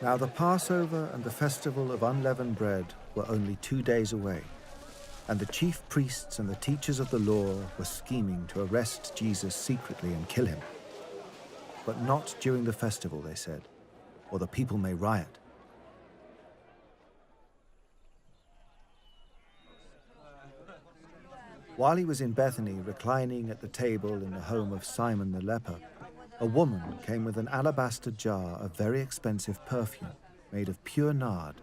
Now the Passover and the festival of unleavened bread were only 2 days away, and the chief priests and the teachers of the law were scheming to arrest Jesus secretly and kill him. But not during the festival, they said, or the people may riot. While he was in Bethany, reclining at the table in the home of Simon the leper, a woman came with an alabaster jar of very expensive perfume made of pure nard.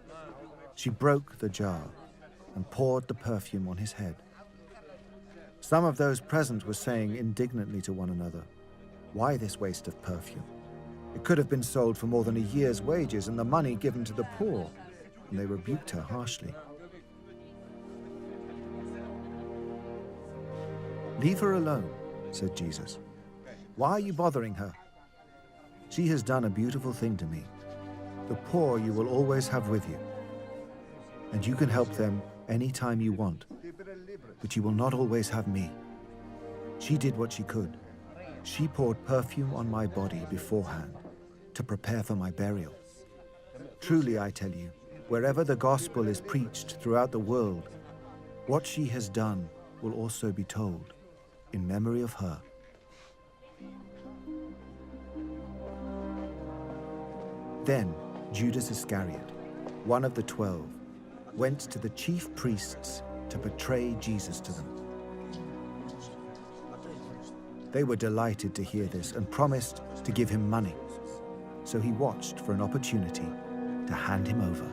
She broke the jar and poured the perfume on his head. Some of those present were saying indignantly to one another, "Why this waste of perfume? It could have been sold for more than a year's wages and the money given to the poor." And they rebuked her harshly. "Leave her alone," said Jesus. "Why are you bothering her? She has done a beautiful thing to me. The poor you will always have with you, and you can help them any time you want, but you will not always have me. She did what she could. She poured perfume on my body beforehand to prepare for my burial. Truly, I tell you, wherever the gospel is preached throughout the world, what she has done will also be told in memory of her." Then Judas Iscariot, one of the 12, went to the chief priests to betray Jesus to them. They were delighted to hear this and promised to give him money. So he watched for an opportunity to hand him over.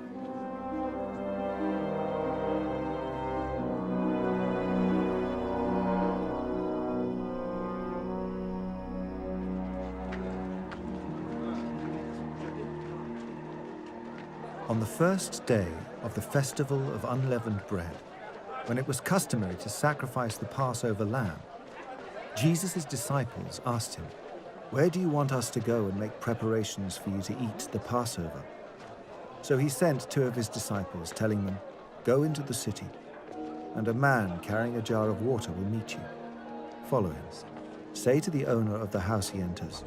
On the first day of the festival of unleavened bread, when it was customary to sacrifice the Passover lamb, Jesus' disciples asked him, "Where do you want us to go and make preparations for you to eat the Passover?" So he sent 2 of his disciples, telling them, "Go into the city, and a man carrying a jar of water will meet you. Follow him. Say to the owner of the house he enters,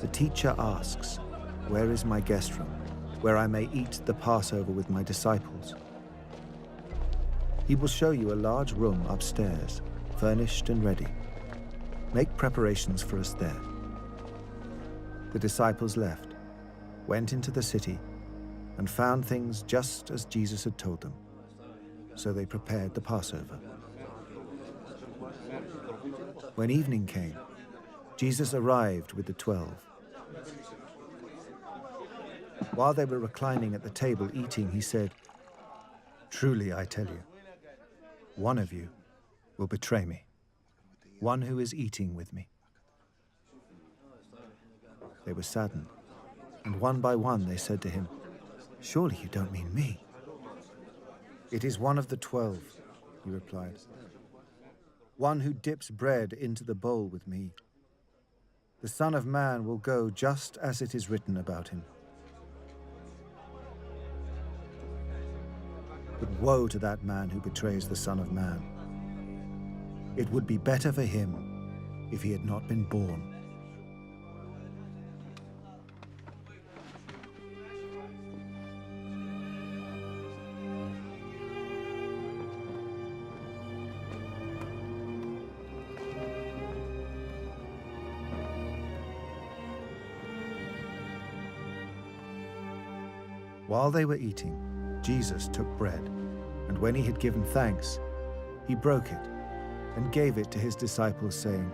'The teacher asks, where is my guest room, where I may eat the Passover with my disciples?' He will show you a large room upstairs, furnished and ready. Make preparations for us there." The disciples left, went into the city, and found things just as Jesus had told them. So they prepared the Passover. When evening came, Jesus arrived with the 12. While they were reclining at the table eating, he said, "Truly, I tell you, one of you will betray me, one who is eating with me." They were saddened, and one by one they said to him, "Surely you don't mean me?" "It is one of the 12, he replied, "one who dips bread into the bowl with me. The Son of Man will go just as it is written about him. But woe to that man who betrays the Son of Man. It would be better for him if he had not been born." While they were eating, Jesus took bread, and when he had given thanks, he broke it and gave it to his disciples, saying,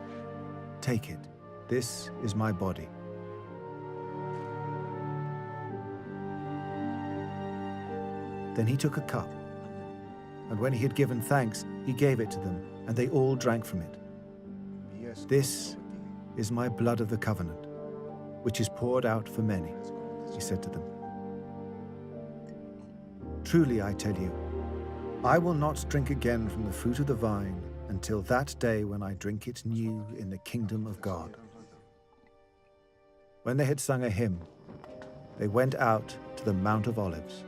"Take it, this is my body." Then he took a cup, and when he had given thanks, he gave it to them, and they all drank from it. "This is my blood of the covenant, which is poured out for many," he said to them. "Truly, I tell you, I will not drink again from the fruit of the vine until that day when I drink it new in the kingdom of God." When they had sung a hymn, they went out to the Mount of Olives.